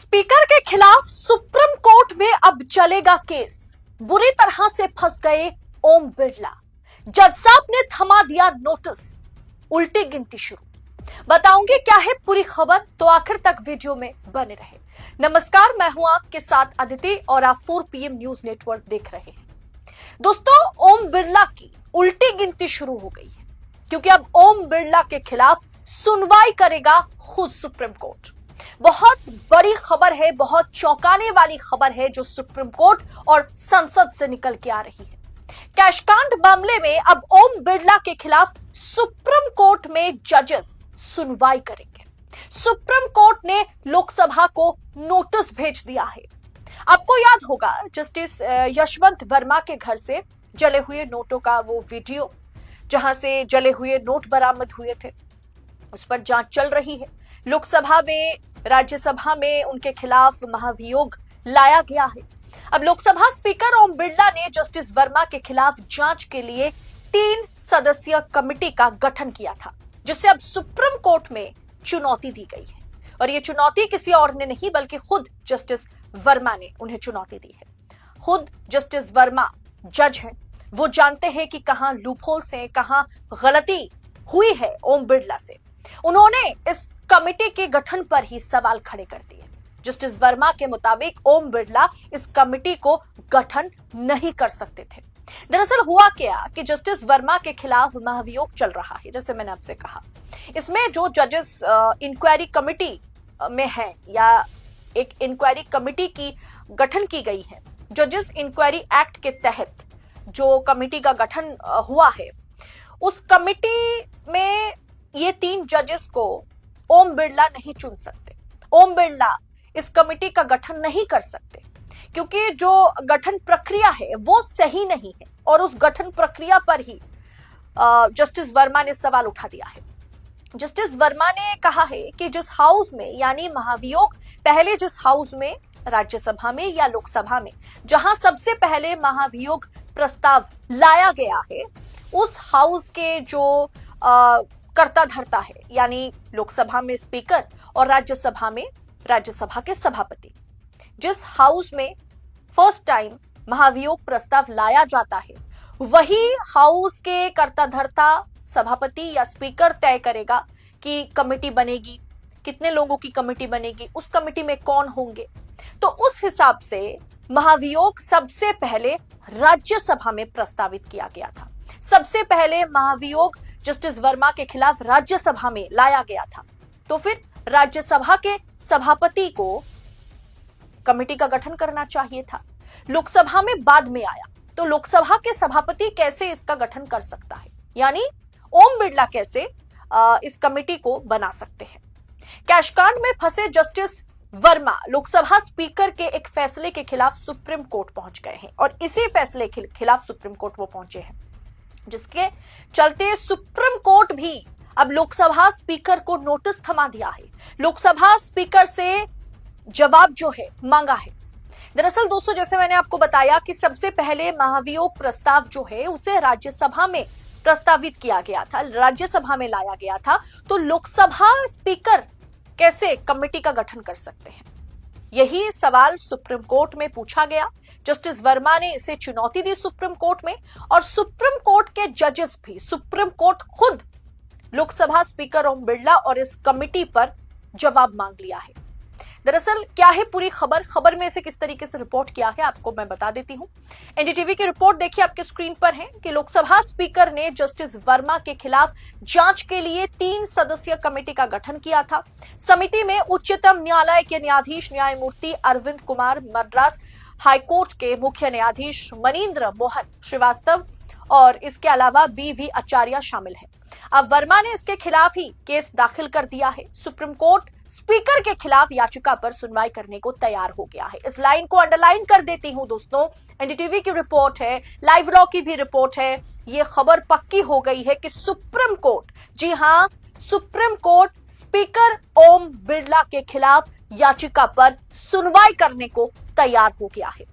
Speaker के खिलाफ supreme court में अब चलेगा केस। बुरी तरह से फंस गए ओम बिरला। जज साहब ने थमा दिया नोटिस। उल्टी गिनती शुरू। बताऊंगी क्या है पूरी खबर, तो आखिर तक वीडियो में बने रहे। नमस्कार, मैं हूं आपके साथ अदिति और आप 4 PM न्यूज नेटवर्क देख रहे हैं। दोस्तों, ओम बिरला की उल्टी गिनती शुरू हो गई है, क्योंकि अब ओम बिरला के खिलाफ सुनवाई करेगा खुद सुप्रीम कोर्ट। बहुत बड़ी खबर है, बहुत चौंकाने वाली खबर है जो सुप्रीम कोर्ट और संसद से निकल के आ रही है। कैशकांड मामले में अब ओम बिरला के खिलाफ सुप्रीम कोर्ट में जजेस सुनवाई करेंगे। सुप्रीम कोर्ट ने लोकसभा को नोटिस भेज दिया है। आपको याद होगा जस्टिस यशवंत वर्मा के घर से जले हुए नोटों का वो वीडियो, जहां से जले हुए नोट बरामद हुए थे, उस पर जांच चल रही है। लोकसभा में, राज्यसभा में उनके खिलाफ महाभियोग लाया गया है। अब लोकसभा स्पीकर ओम बिरला ने जस्टिस वर्मा के खिलाफ जांच के लिए 3 सदस्यीय कमेटी का गठन किया था, जिससे अब सुप्रीम कोर्ट में चुनौती दी गई है। और ये चुनौती किसी और ने नहीं बल्कि खुद जस्टिस वर्मा ने उन्हें चुनौती दी है। खुद जस्टिस वर्मा जज हैं, वो जानते हैं कि कहां लूपहोल्स हैं, कहां गलती हुई है ओम बिरला से। उन्होंने इस कमेटी के गठन पर ही सवाल खड़े कर दिए। जस्टिस वर्मा के मुताबिक ओम बिरला इस कमेटी को गठन नहीं कर सकते थे। दरअसल हुआ क्या कि जस्टिस वर्मा के खिलाफ महाभियोग चल रहा है, जैसे मैंने आपसे कहा। इसमें जो जजेस इंक्वायरी कमेटी में है, या एक इंक्वायरी कमेटी की गठन की गई है, जजेस इंक्वायरी एक्ट के तहत जो कमेटी का गठन हुआ है, उस कमेटी में ये 3 जजेस को ओम बिरला नहीं चुन सकते। ओम बिरला इस कमेटी का गठन नहीं कर सकते, क्योंकि जो गठन प्रक्रिया है वो सही नहीं है, और उस गठन प्रक्रिया पर ही जस्टिस वर्मा ने सवाल उठा दिया है। जस्टिस वर्मा ने कहा है कि जिस हाउस में, यानी महाभियोग पहले जिस हाउस में, राज्यसभा में या लोकसभा में, जहां सबसे पहले महाभियोग प्रस्ताव लाया गया है, उस हाउस के जो कर्ता धर्ता है, यानी लोकसभा में स्पीकर और राज्यसभा में राज्यसभा के सभापति, जिस हाउस में फर्स्ट टाइम महाभियोग प्रस्ताव लाया जाता है, वही हाउस के कर्ता धर्ता, सभापति या स्पीकर तय करेगा कि कमेटी बनेगी, कितने लोगों की कमेटी बनेगी, उस कमेटी में कौन होंगे। तो उस हिसाब से महाभियोग सबसे पहले राज्यसभा में प्रस्तावित किया गया था। सबसे पहले महाभियोग जस्टिस वर्मा के खिलाफ राज्यसभा में लाया गया था। तो फिर राज्यसभा के सभापति को कमेटी का गठन करना चाहिए था। लोकसभा में बाद में आया, तो लोकसभा के सभापति कैसे इसका गठन कर सकता है, यानी ओम बिरला कैसे इस कमेटी को बना सकते हैं। कैशकांड में फंसे जस्टिस वर्मा लोकसभा स्पीकर के एक फैसले के खिलाफ सुप्रीम कोर्ट पहुंच गए हैं, और इसी फैसले के खिलाफ सुप्रीम कोर्ट वो पहुंचे हैं, जिसके चलते सुप्रीम कोर्ट भी अब लोकसभा स्पीकर को नोटिस थमा दिया है। लोकसभा स्पीकर से जवाब जो है मांगा है। दरअसल दोस्तों, जैसे मैंने आपको बताया कि सबसे पहले महाभियोग प्रस्ताव जो है उसे राज्यसभा में प्रस्तावित किया गया था, राज्यसभा में लाया गया था। तो लोकसभा स्पीकर कैसे कमेटी का गठन कर सकते हैं, यही सवाल सुप्रीम कोर्ट में पूछा गया। जस्टिस वर्मा ने इसे चुनौती दी सुप्रीम कोर्ट में, और सुप्रीम कोर्ट के जजेस भी, सुप्रीम कोर्ट खुद लोकसभा स्पीकर ओम बिरला और इस कमेटी पर जवाब मांग लिया है। दरअसल क्या है पूरी खबर में इसे किस तरीके से रिपोर्ट किया है आपको मैं बता देती हूं। एनडीटीवी की रिपोर्ट देखिए आपके स्क्रीन पर है कि लोकसभा स्पीकर ने जस्टिस वर्मा के खिलाफ जांच के लिए 3 सदस्यीय कमेटी का गठन किया था। समिति में उच्चतम न्यायालय के न्यायाधीश न्यायमूर्ति अरविंद कुमार, मद्रास हाईकोर्ट के मुख्य न्यायाधीश मनीन्द्र मोहन श्रीवास्तव और इसके अलावा BV आचार्य शामिल है। अब वर्मा ने इसके खिलाफ ही केस दाखिल कर दिया है। सुप्रीम कोर्ट स्पीकर के खिलाफ याचिका पर सुनवाई करने को तैयार हो गया है। इस लाइन को अंडरलाइन कर देती हूं दोस्तों, एनडीटीवी की रिपोर्ट है, लाइव लॉ की भी रिपोर्ट है। ये खबर पक्की हो गई है कि सुप्रीम कोर्ट, जी हां, supreme court speaker Om Birla के खिलाफ याचिका पर सुनवाई करने को तैयार हो गया है।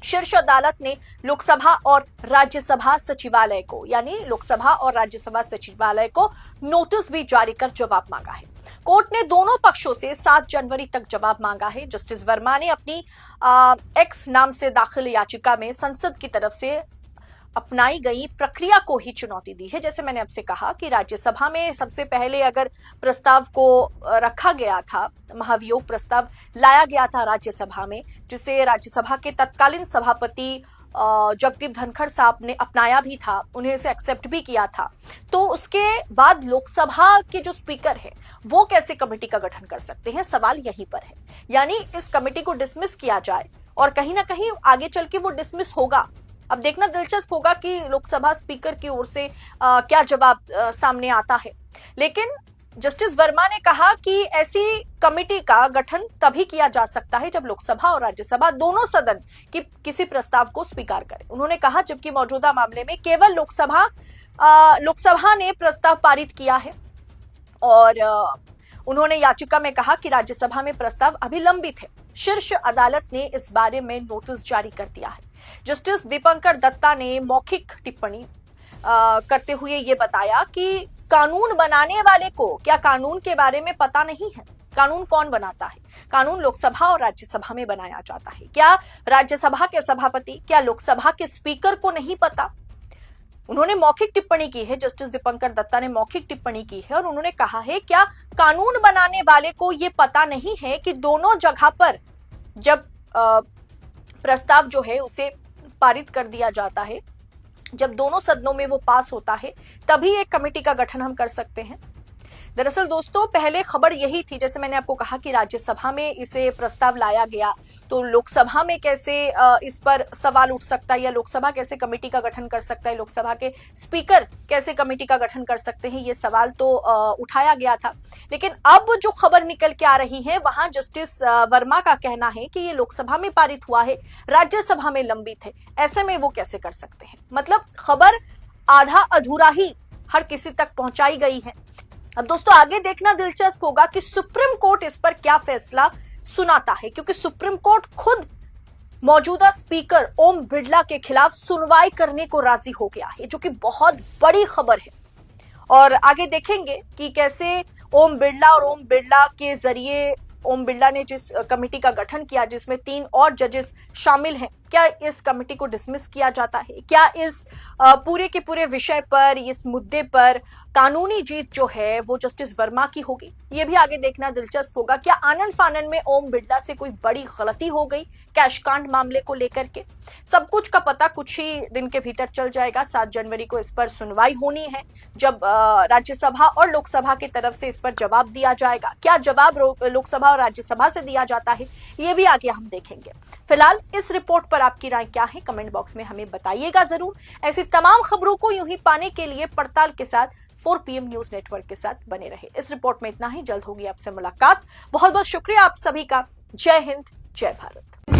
शीर्ष अदालत ने लोकसभा और राज्यसभा सचिवालय को, यानी लोकसभा और राज्यसभा सचिवालय को नोटिस भी जारी कर जवाब मांगा है। कोर्ट ने दोनों पक्षों से 7 जनवरी तक जवाब मांगा है। जस्टिस वर्मा ने अपनी एक्स नाम से दाखिल याचिका में संसद की तरफ से अपनाई गई प्रक्रिया को ही चुनौती दी है। जैसे मैंने आपसे कहा कि राज्यसभा में सबसे पहले अगर प्रस्ताव को रखा गया था, महाभियोग प्रस्ताव लाया गया था राज्यसभा में, जिसे राज्यसभा के तत्कालीन सभापति जगदीप धनखड़ साहब ने अपनाया भी था, उन्हें इसे एक्सेप्ट भी किया था, तो उसके बाद लोकसभा के जो स्पीकर है वो कैसे कमेटी का गठन कर सकते हैं, सवाल यहीं पर है। यानी इस कमेटी को डिसमिस किया जाए और कहीं ना कहीं आगे चल के वो डिसमिस होगा। अब देखना दिलचस्प होगा कि लोकसभा स्पीकर की ओर से क्या जवाब सामने आता है। लेकिन जस्टिस वर्मा ने कहा कि ऐसी कमेटी का गठन तभी किया जा सकता है जब लोकसभा और राज्यसभा दोनों सदन की किसी प्रस्ताव को स्वीकार करें। उन्होंने कहा जबकि मौजूदा मामले में केवल लोकसभा ने प्रस्ताव पारित किया है और उन्होंने याचिका में कहा कि राज्यसभा में प्रस्ताव अभी लंबित है। शीर्ष अदालत ने इस बारे में नोटिस जारी कर दिया है। जस्टिस दीपंकर दत्ता ने मौखिक टिप्पणी करते हुए ये बताया कि कानून बनाने वाले को क्या कानून के बारे में पता नहीं है? कानून कौन बनाता है? कानून लोकसभा और राज्यसभा में बनाया जाता है। क्या राज्यसभा के सभापति, क्या लोकसभा के स्पीकर को नहीं पता? उन्होंने मौखिक टिप्पणी की है। जस्टिस दीपंकर दत्ता ने मौखिक टिप्पणी की है और उन्होंने कहा है क्या कानून बनाने वाले को यह पता नहीं है कि दोनों जगह पर जब प्रस्ताव जो है उसे पारित कर दिया जाता है, जब दोनों सदनों में वो पास होता है, तभी एक कमेटी का गठन हम कर सकते हैं। दरअसल दोस्तों पहले खबर यही थी, जैसे मैंने आपको कहा कि राज्यसभा में इसे प्रस्ताव लाया गया, तो लोकसभा में कैसे इस पर सवाल उठ सकता है या लोकसभा कैसे कमेटी का गठन कर सकता है, लोकसभा के स्पीकर कैसे कमेटी का गठन कर सकते हैं, ये सवाल तो उठाया गया था। लेकिन अब जो खबर निकल के आ रही है वहां जस्टिस वर्मा का कहना है कि ये लोकसभा में पारित हुआ है, राज्यसभा में लंबित है, ऐसे में वो कैसे कर सकते हैं। मतलब खबर आधा अधूरा ही हर किसी तक पहुंचाई गई है। अब दोस्तों आगे देखना दिलचस्प होगा कि सुप्रीम कोर्ट इस पर क्या फैसला सुनाता है, क्योंकि सुप्रीम कोर्ट खुद मौजूदा स्पीकर ओम बिरला के खिलाफ सुनवाई करने को राजी हो गया है, जो कि बहुत बड़ी खबर है। और आगे देखेंगे कि कैसे ओम बिरला के जरिए ओम बिरला ने जिस कमेटी का गठन किया जिसमें 3 और जजेस शामिल हैं, क्या इस कमेटी को डिसमिस किया जाता है? क्या इस पूरे के पूरे विषय पर, इस मुद्दे पर कानूनी जीत जो है वो जस्टिस वर्मा की होगी? ये भी आगे देखना दिलचस्प होगा। क्या आनन फानन में ओम बिरला से कोई बड़ी गलती हो गई कैश कांड मामले को लेकर के? सब कुछ का पता कुछ ही दिन के भीतर चल जाएगा। 7 जनवरी को इस पर सुनवाई होनी है, जब राज्यसभा और लोकसभा की तरफ से इस पर जवाब दिया जाएगा। क्या जवाब लोकसभा और राज्यसभा से दिया जाता है, ये भी आगे हम देखेंगे। फिलहाल इस रिपोर्ट पर आपकी राय क्या है, कमेंट बॉक्स में हमें बताइएगा जरूर। ऐसी तमाम खबरों को यूं ही पाने के लिए पड़ताल के साथ 4 PM न्यूज नेटवर्क के साथ बने रहे। इस रिपोर्ट में इतना ही, जल्द होगी आपसे मुलाकात। बहुत बहुत शुक्रिया आप सभी का। जय हिंद, जय भारत।